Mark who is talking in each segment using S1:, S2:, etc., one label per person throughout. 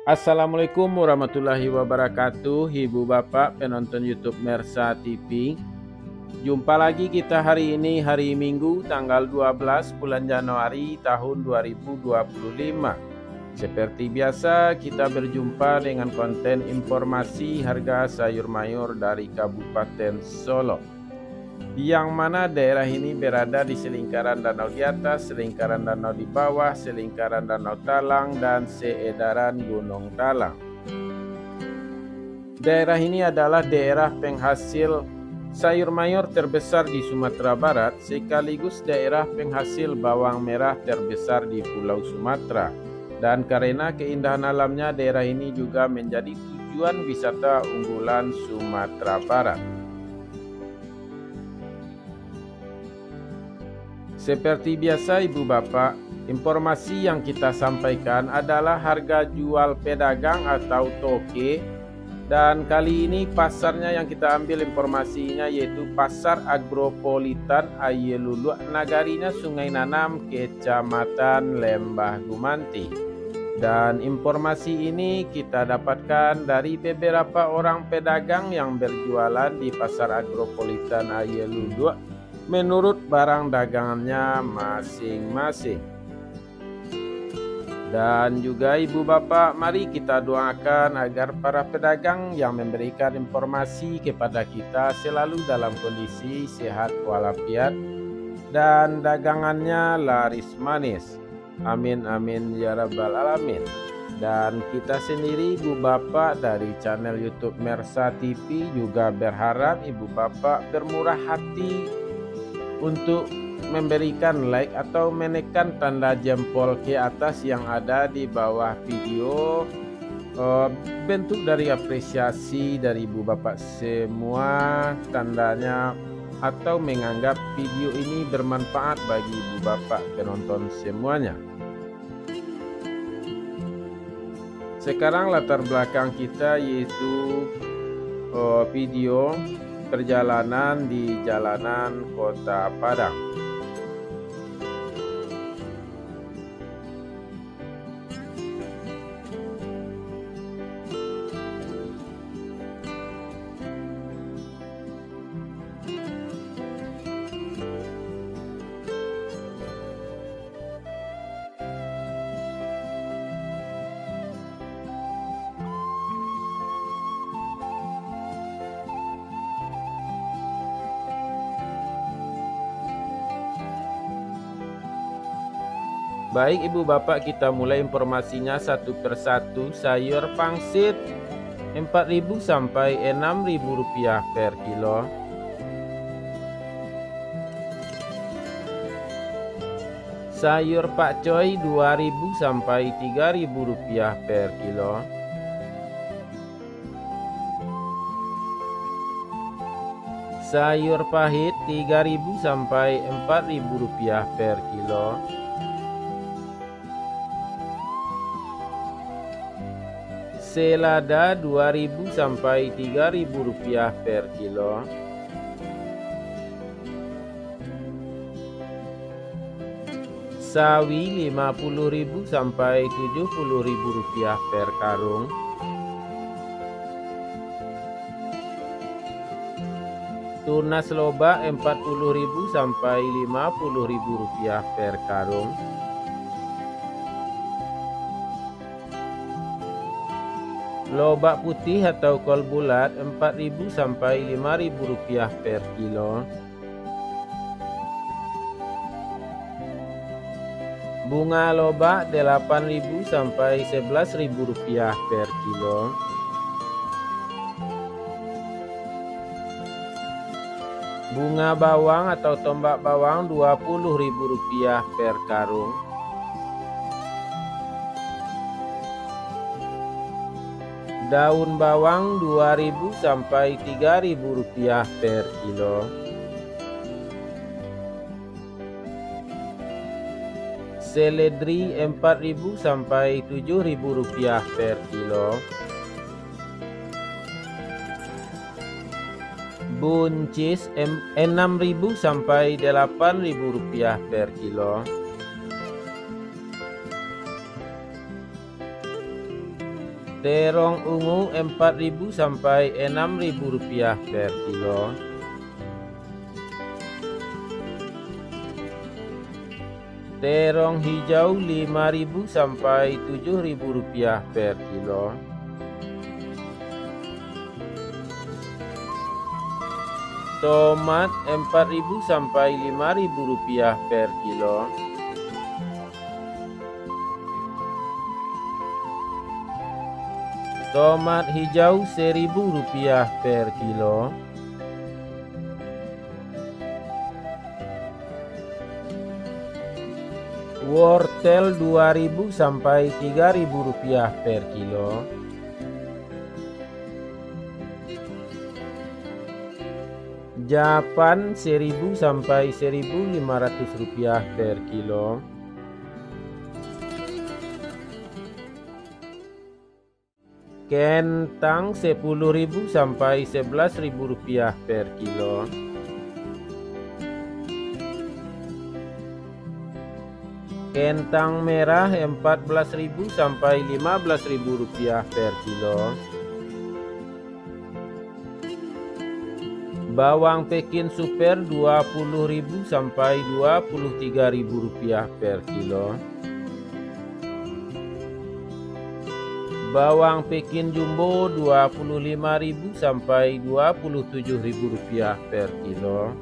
S1: Assalamualaikum warahmatullahi wabarakatuh, Ibu Bapak penonton YouTube Mersa TV. Jumpa lagi kita hari ini, hari Minggu tanggal 12 bulan Januari tahun 2025. Seperti biasa kita berjumpa dengan konten informasi harga sayur mayur dari Kabupaten Solo, yang mana daerah ini berada di selingkaran danau di atas, selingkaran danau di bawah, selingkaran danau Talang, dan seedaran Gunung Talang. Daerah ini adalah daerah penghasil sayur mayur terbesar di Sumatera Barat, sekaligus daerah penghasil bawang merah terbesar di Pulau Sumatera. Dan karena keindahan alamnya, daerah ini juga menjadi tujuan wisata unggulan Sumatera Barat. Seperti biasa Ibu Bapak, informasi yang kita sampaikan adalah harga jual pedagang atau toke. Dan kali ini pasarnya yang kita ambil informasinya yaitu Pasar Agropolitan Ayelulu, Nagarinya Sungai Nanam, Kecamatan Lembah Gumanti. Dan informasi ini kita dapatkan dari beberapa orang pedagang yang berjualan di Pasar Agropolitan Ayelulu menurut barang dagangannya masing-masing. Dan juga Ibu Bapak, mari kita doakan agar para pedagang yang memberikan informasi kepada kita selalu dalam kondisi sehat walafiat dan dagangannya laris manis. Amin amin ya rabbal alamin. Dan kita sendiri Ibu Bapak dari channel YouTube Mersa TV juga berharap Ibu Bapak bermurah hati untuk memberikan like atau menekan tanda jempol ke atas yang ada di bawah video, bentuk dari apresiasi dari Ibu Bapak semua tandanya, atau menganggap video ini bermanfaat bagi Ibu Bapak penonton semuanya. Sekarang latar belakang kita yaitu video perjalanan di jalanan Kota Padang. Baik Ibu Bapak, kita mulai informasinya satu persatu. Sayur pangsit 4.000 sampai 6.000 rupiah per kilo. Sayur pakcoy 2.000 sampai 3.000 rupiah per kilo. Sayur pahit 3.000 sampai 4.000 rupiah per kilo. Selada 2.000 sampai 3.000 rupiah per kilo. Sawi 50.000 sampai 70.000 rupiah per karung. Tunas loba 40.000 sampai 50.000 rupiah per karung. Lobak putih atau kol bulat 4.000 sampai 5.000 rupiah per kilo. Bunga lobak 8.000 sampai 11.000 rupiah per kilo. Bunga bawang atau tombak bawang 20.000 rupiah per karung. Daun bawang 2.000 sampai 3.000 rupiah per kilo. Seledri 4.000 sampai 7.000 rupiah per kilo. Buncis 6.000 sampai 8.000 rupiah per kilo. Terong ungu 4.000 sampai 6.000 rupiah per kilo. Terong hijau 5.000 sampai 7.000 rupiah per kilo. Tomat 4.000 sampai 5.000 rupiah per kilo. Tomat hijau 1.000 rupiah per kilo. Wortel 2.000 sampai 3.000 rupiah per kilo. Japan 1.000 sampai 1.500 rupiah per kilo. Kentang 10.000 sampai 11.000 rupiah per kilo. Kentang merah 14.000 sampai 15.000 rupiah per kilo. Bawang Pekin super 20.000 sampai 23.000 rupiah per kilo. Bawang Pekin jumbo 25.000 sampai 27.000 rupiah per kilo.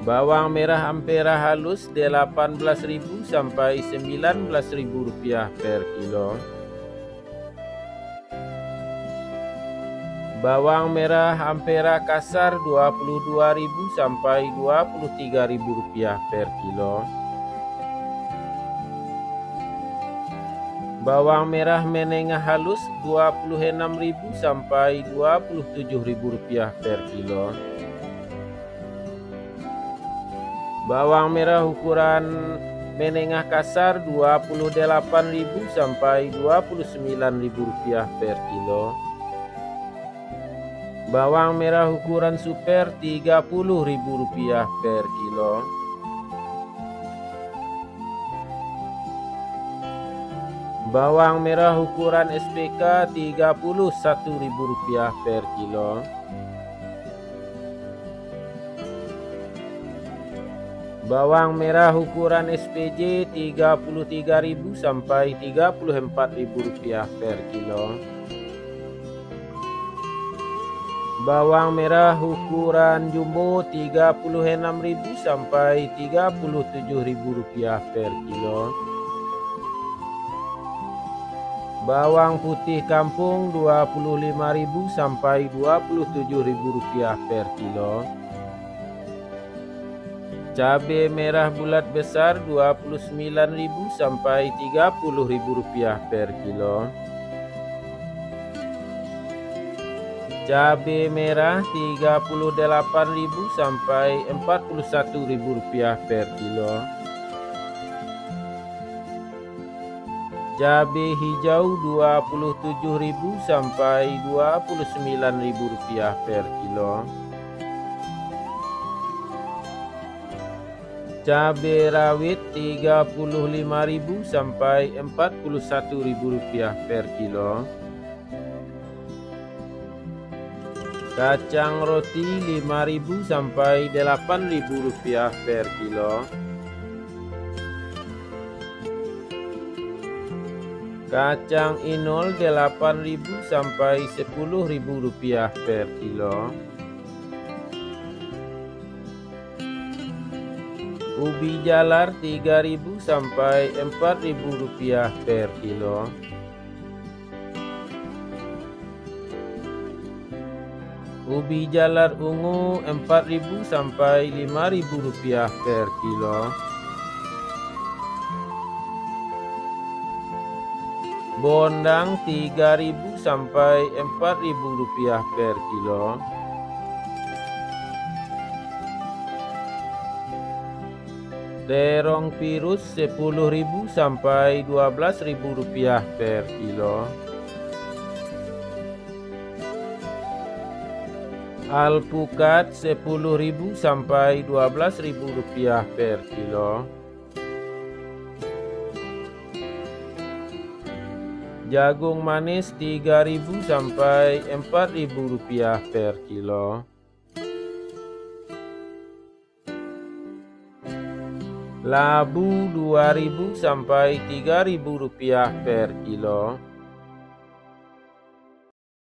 S1: Bawang merah ampera halus 18.000 sampai 19.000 rupiah per kilo. Bawang merah ampera kasar 22.000 sampai 23.000 rupiah per kilo. Bawang merah menengah halus 26.000 sampai 27.000 rupiah per kilo. Bawang merah ukuran menengah kasar 28.000 sampai 29.000 rupiah per kilo. Bawang merah ukuran super 30.000 rupiah per kilo. Bawang merah ukuran SPK 31.000 rupiah per kilo. Bawang merah ukuran SPJ 33.000 sampai 34.000 rupiah per kilo. Bawang merah ukuran jumbo 36.000 sampai 37.000 rupiah per kilo. Bawang putih kampung 25.000 sampai 27.000 rupiah per kilo. Cabai merah bulat besar 29.000 sampai 30.000 rupiah per kilo. Cabai merah 38.000 sampai 41.000 rupiah per kilo. Cabai hijau 27.000 sampai 29.000 rupiah per kilo. Cabai rawit 35.000 sampai 41.000 rupiah per kilo. Kacang roti 5.000 sampai 8.000 rupiah per kilo. Kacang inul 8.000 sampai 10.000 rupiah per kilo. Ubi jalar 3.000 sampai 4.000 rupiah per kilo. Ubi jalar ungu 4.000 sampai 5.000 rupiah per kilo. Bondang 3.000 sampai 4.000 rupiah per kilo. Terong pirus 10.000 sampai 12.000 rupiah per kilo. Alpukat 10.000 sampai 12.000 rupiah per kilo. Jagung manis Rp3.000 sampai Rp4.000 per kilo. Labu Rp2.000 sampai Rp3.000 per kilo.